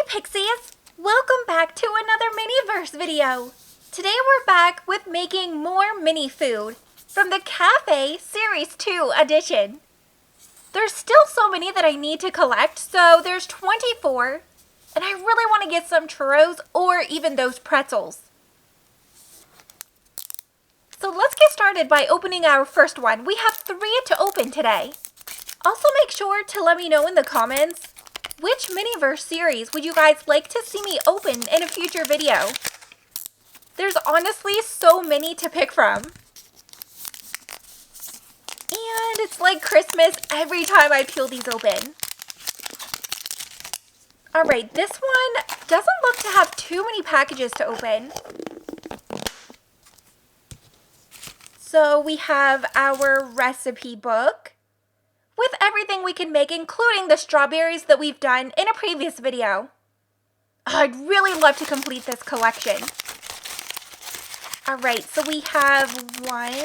Pixies! Welcome back to another Miniverse video! Today we're back with making more mini food from the Cafe Series 2 edition. There's still so many that I need to collect, so there's 24, and I really want to get some churros or even those pretzels. So let's get started by opening our first one. We have 3 to open today. Also make sure to let me know in the comments which Miniverse series would you guys like to see me open in a future video. There's honestly so many to pick from. And it's like Christmas every time I peel these open. Alright, this one doesn't look to have too many packages to open. So we have our recipe book with everything we can make, including the strawberries that we've done in a previous video. I'd really love to complete this collection. Alright, so we have 1, 2,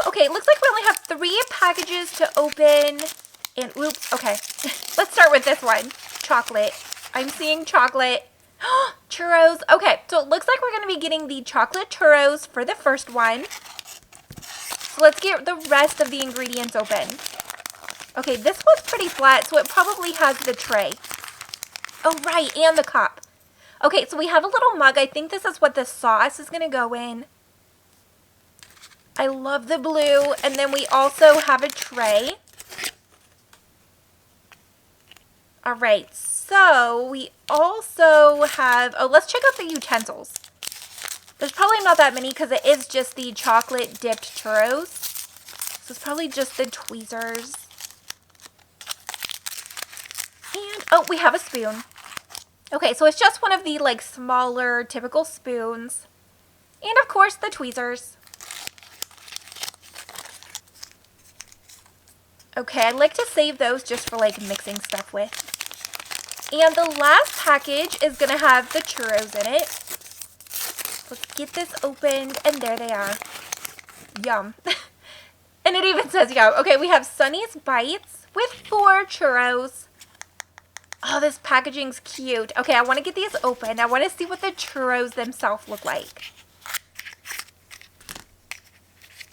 okay, it looks like we only have 3 packages to open, and oops, okay, let's start with this one, chocolate. I'm seeing chocolate. Churros. Okay, so it looks like we're going to be getting the chocolate churros for the first one. So let's get the rest of the ingredients open. Okay, this one's pretty flat, so it probably has the tray. Oh, right, and the cup. Okay, so we have a little mug. I think this is what the sauce is going to go in. I love the blue. And then we also have a tray. All right, so we also have, oh, let's check out the utensils. There's probably not that many because it is just the chocolate dipped churros. So it's probably just the tweezers. And, oh, we have a spoon. Okay, so it's just one of the like smaller typical spoons. And of course the tweezers. Okay, I like to save those just for like mixing stuff with. And the last package is going to have the churros in it. Let's get this opened, and there they are. Yum. And it even says yum. Okay, we have Sunny's Bites with 4 churros. Oh, this packaging's cute. Okay, I want to get these open. I want to see what the churros themselves look like.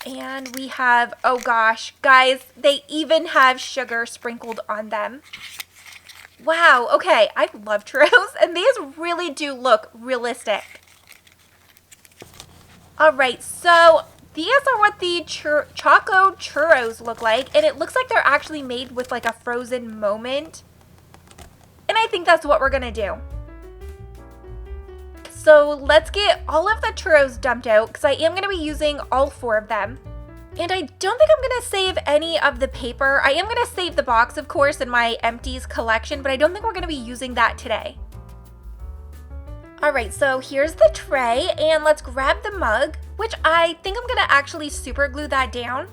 And we have, oh gosh, guys, they even have sugar sprinkled on them. Wow, okay, I love churros, and these really do look realistic. Alright, so these are what the Choco Churros look like, and it looks like they're actually made with like a frozen moment. And I think that's what we're going to do. So let's get all of the churros dumped out, because I am going to be using all 4 of them. And I don't think I'm going to save any of the paper. I am going to save the box, of course, in my empties collection, but I don't think we're going to be using that today. Alright, so here's the tray, and let's grab the mug, which I think I'm going to actually super glue that down.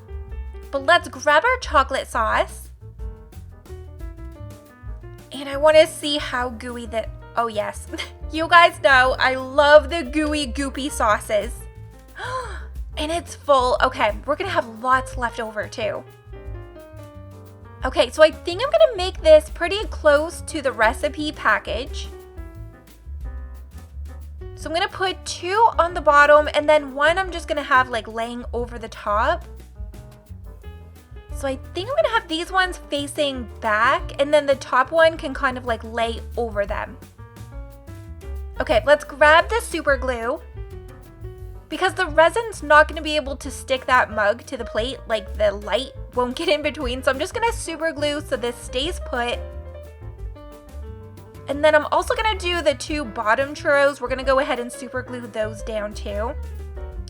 But let's grab our chocolate sauce. And I want to see how gooey that, oh yes. You guys know I love the gooey, goopy sauces. And it's full. Okay, we're going to have lots left over too. Okay, so I think I'm going to make this pretty close to the recipe package. So I'm going to put 2 on the bottom, and then 1 I'm just going to have like laying over the top. So I think I'm going to have these ones facing back, and then the top one can kind of like lay over them. Okay, let's grab the super glue. Because the resin's not going to be able to stick that mug to the plate, like the light won't get in between. So I'm just going to super glue so this stays put. And then I'm also going to do the 2 bottom churros. We're going to go ahead and super glue those down too.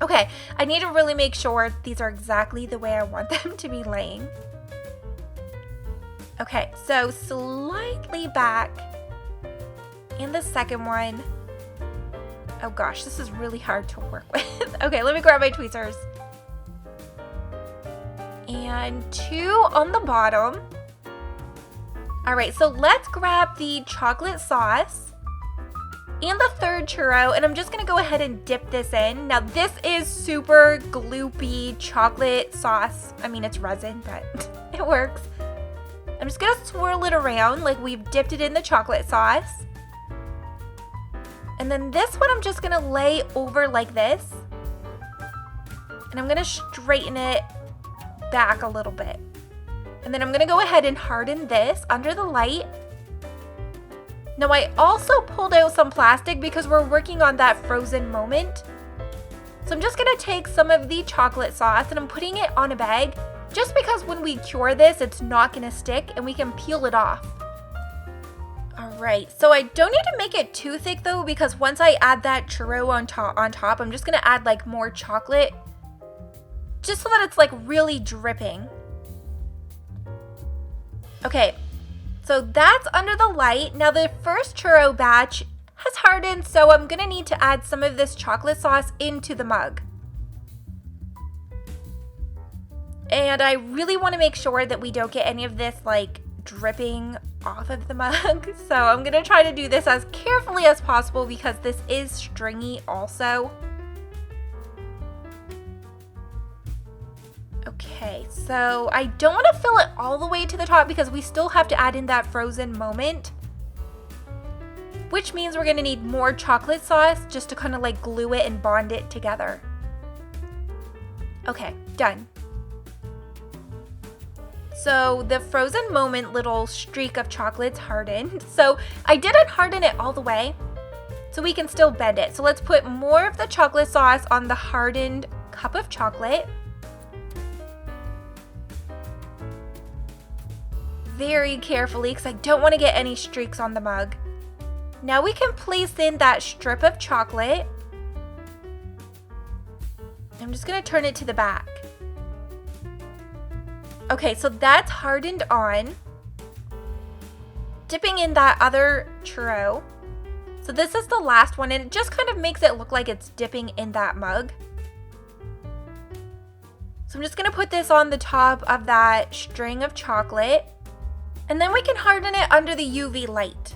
Okay, I need to really make sure these are exactly the way I want them to be laying. Okay, so slightly back. And the second one. Oh gosh, this is really hard to work with. Okay, let me grab my tweezers. And 2 on the bottom. Alright, so let's grab the chocolate sauce and the 3rd churro, and I'm just going to go ahead and dip this in. Now, this is super gloopy chocolate sauce. I mean, it's resin, but it works. I'm just gonna swirl it around like we've dipped it in the chocolate sauce. And then this one I'm just gonna lay over like this. And I'm gonna straighten it back a little bit. And then I'm gonna go ahead and harden this under the light. Now I also pulled out some plastic because we're working on that frozen moment. So I'm just gonna take some of the chocolate sauce and I'm putting it on a bag just because when we cure this, it's not gonna stick and we can peel it off. All right, so I don't need to make it too thick though, because once I add that churro on top, I'm just gonna add like more chocolate just so that it's like really dripping. Okay, so that's under the light. Now the first churro batch has hardened, so I'm gonna need to add some of this chocolate sauce into the mug. And I really wanna make sure that we don't get any of this like dripping off of the mug. So I'm gonna try to do this as carefully as possible because this is stringy also. Okay, so I don't want to fill it all the way to the top because we still have to add in that frozen moment, which means we're gonna need more chocolate sauce just to kind of like glue it and bond it together. Okay, done. So the frozen moment little streak of chocolate's hardened. So I didn't harden it all the way, so we can still bend it. So let's put more of the chocolate sauce on the hardened cup of chocolate. Very carefully because I don't want to get any streaks on the mug. Now we can place in that strip of chocolate. I'm just going to turn it to the back. Okay, so that's hardened on. Dipping in that other churro. So this is the last one and it just kind of makes it look like it's dipping in that mug. So I'm just going to put this on the top of that string of chocolate. And then we can harden it under the UV light.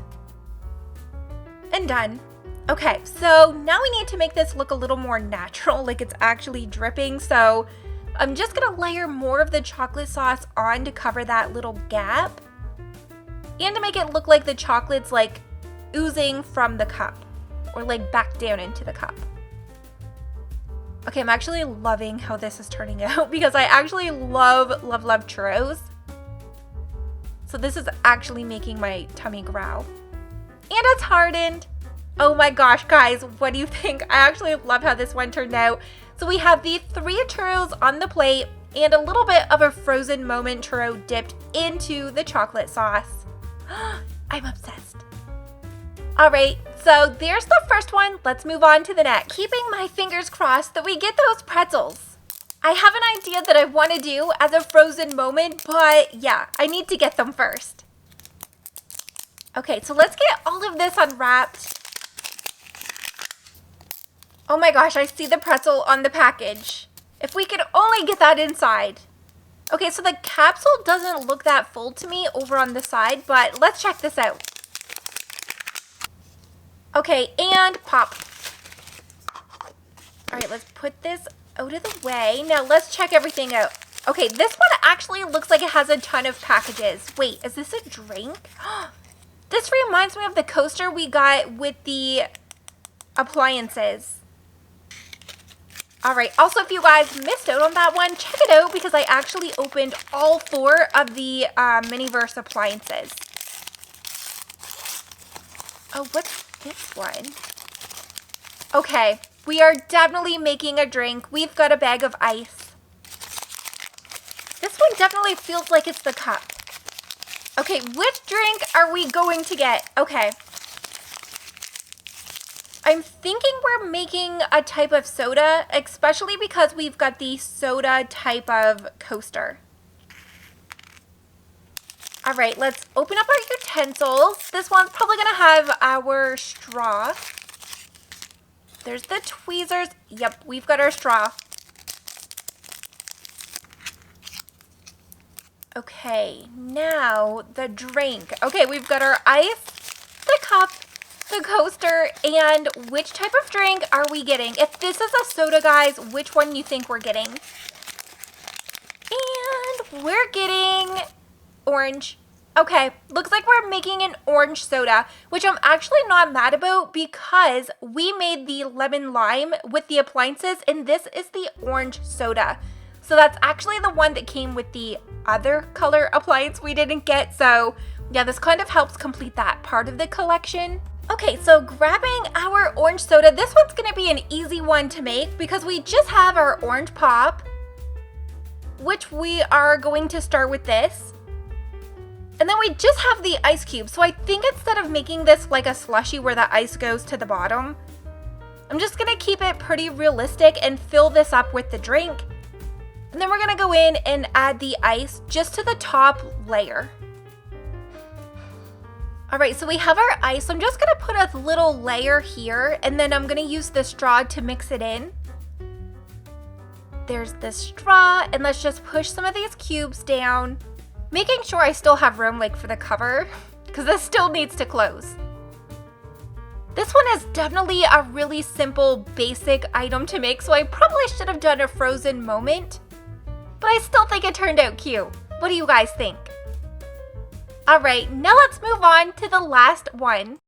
And done. Okay, so now we need to make this look a little more natural, like it's actually dripping. So I'm just gonna layer more of the chocolate sauce on to cover that little gap. And to make it look like the chocolate's like oozing from the cup. Or like back down into the cup. Okay, I'm actually loving how this is turning out because I actually love churros. So this is actually making my tummy growl. And it's hardened. Oh my gosh, guys, what do you think? I actually love how this one turned out. So we have the 3 churros on the plate and a little bit of a frozen moment churro dipped into the chocolate sauce. I'm obsessed. All right, so there's the first one. Let's move on to the next. Keeping my fingers crossed that we get those pretzels. I have an idea that I want to do as a frozen moment, but yeah, I need to get them first. Okay, so let's get all of this unwrapped. Oh my gosh, I see the pretzel on the package. If we could only get that inside. Okay, so the capsule doesn't look that full to me over on the side, but let's check this out. Okay, and pop. All right, let's put this out of the way. Now let's check everything out. Okay, this one actually looks like it has a ton of packages. Wait, is this a drink? This reminds me of the coaster we got with the appliances. All right, also if you guys missed out on that one, check it out because I actually opened all 4 of the MINIVERSE appliances. Oh, what's this one? Okay. We are definitely making a drink. We've got a bag of ice. This one definitely feels like it's the cup. Okay, which drink are we going to get? Okay. I'm thinking we're making a type of soda, especially because we've got the soda type of coaster. All right, let's open up our utensils. This one's probably gonna have our straw. There's the tweezers. Yep, we've got our straw. Okay, now the drink. Okay, we've got our ice, the cup, the coaster, and which type of drink are we getting? If this is a soda, guys, which one you think we're getting? And we're getting orange. Okay, looks like we're making an orange soda, which I'm actually not mad about because we made the lemon lime with the appliances and this is the orange soda. So that's actually the one that came with the other color appliance we didn't get. So yeah, this kind of helps complete that part of the collection. Okay, so grabbing our orange soda, this one's gonna be an easy one to make because we just have our orange pop, which we are going to start with this. And then we just have the ice cube. So I think instead of making this like a slushie where the ice goes to the bottom, I'm just gonna keep it pretty realistic and fill this up with the drink. And then we're gonna go in and add the ice just to the top layer. All right, so we have our ice. So I'm just gonna put a little layer here and then I'm gonna use the straw to mix it in. There's the straw and let's just push some of these cubes down. Making sure I still have room like for the cover because this still needs to close. This one is definitely a really simple basic item to make, so I probably should have done a frozen moment, but I still think it turned out cute. What do you guys think? All right, now let's move on to the last one.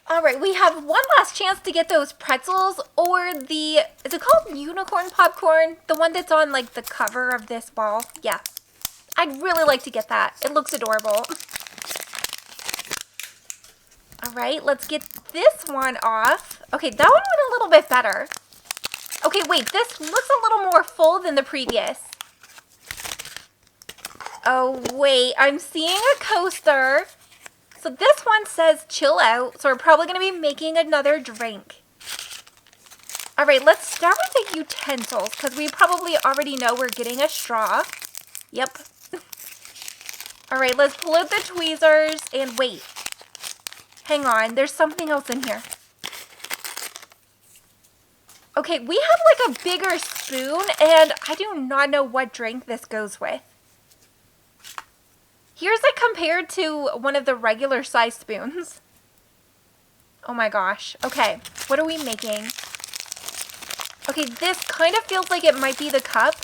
All right, we have one last chance to get those pretzels or the, is it called unicorn popcorn? The one that's on like the cover of this ball. Yeah. I'd really like to get that. It looks adorable. All right, let's get this one off. Okay, that one went a little bit better. Okay, wait, this looks a little more full than the previous. Oh, wait, I'm seeing a coaster. So this one says chill out, so we're probably going to be making another drink. All right, let's start with the utensils because we probably already know we're getting a straw. Yep. All right, let's pull out the tweezers and wait. Hang on, there's something else in here. Okay, we have like a bigger spoon and I do not know what drink this goes with. Here's it compared to one of the regular size spoons. Oh my gosh. Okay, what are we making? Okay, this kind of feels like it might be the cup.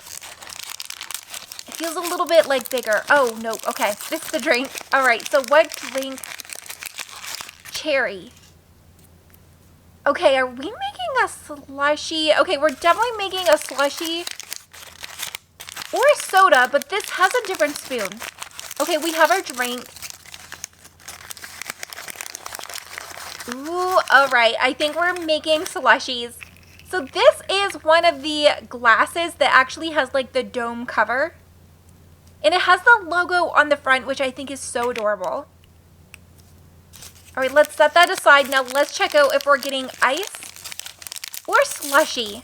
It feels a little bit like bigger. Oh, no. Okay, this is the drink. All right, so what drink? Cherry. Okay, are we making a slushie? Okay, we're definitely making a slushie or a soda, but this has a different spoon. Okay, we have our drink. Ooh, all right. I think we're making slushies. So this is one of the glasses that actually has like the dome cover. And it has the logo on the front, which I think is so adorable. All right, let's set that aside. Now let's check out if we're getting ice or slushie.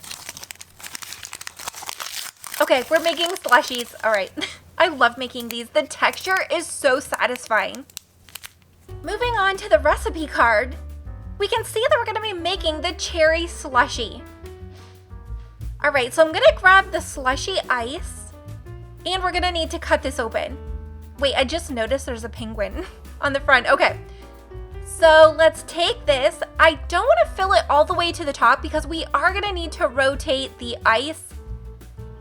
Okay, we're making slushies. All right. I love making these. The texture is so satisfying. Moving on to the recipe card, we can see that we're going to be making the cherry slushie. All right, so I'm going to grab the slushie ice. And we're gonna need to cut this open. Wait, I just noticed there's a penguin on the front. Okay, so let's take this. I don't want to fill it all the way to the top because we are gonna need to rotate the ice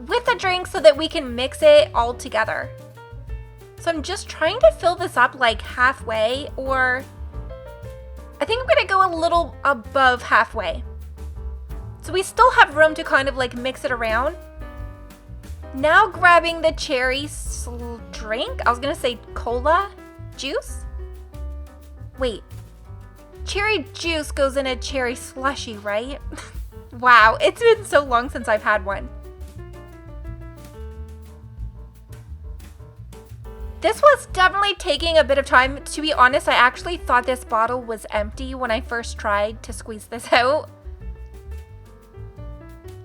with the drink so that we can mix it all together. So I'm just trying to fill this up like halfway, or I think I'm gonna go a little above halfway. So we still have room to kind of like mix it around. Now grabbing the cherry drink. I was gonna say cola juice. Wait, cherry juice goes in a cherry slushie, right? Wow, it's been so long since I've had one. This was definitely taking a bit of time. To be honest, I actually thought this bottle was empty when I first tried to squeeze this out.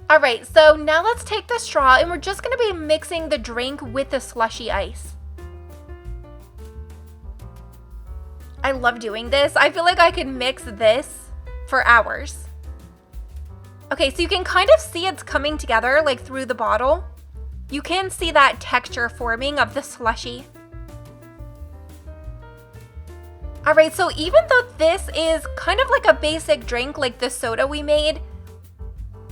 All right, so now let's take the straw and we're just gonna be mixing the drink with the slushy ice. I love doing this. I feel like I could mix this for hours. Okay, so you can kind of see it's coming together like through the bottle. You can see that texture forming of the slushy. All right, so even though this is kind of like a basic drink like the soda we made,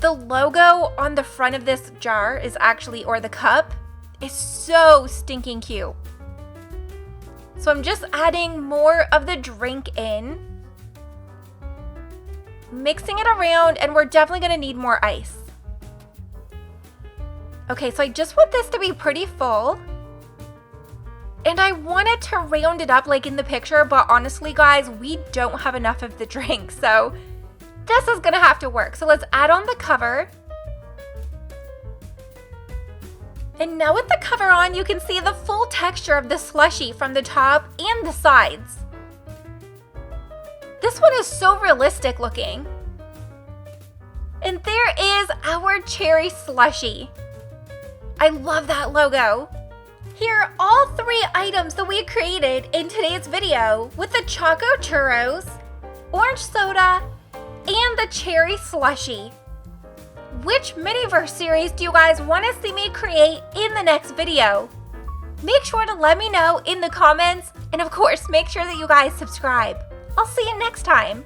the logo on the front of this jar is actually, or the cup, is so stinking cute. So I'm just adding more of the drink in, mixing it around, and we're definitely gonna need more ice. Okay, so I just want this to be pretty full. And I wanted to round it up like in the picture, but honestly, guys, we don't have enough of the drink, so this is gonna have to work. So let's add on the cover. And now with the cover on, you can see the full texture of the slushie from the top and the sides. This one is so realistic looking. And there is our cherry slushie. I love that logo. Here are all 3 items that we created in today's video with the Choco Churros, orange soda, and the cherry slushie. Which Miniverse series do you guys want to see me create in the next video? Make sure to let me know in the comments, and of course, make sure that you guys subscribe. I'll see you next time.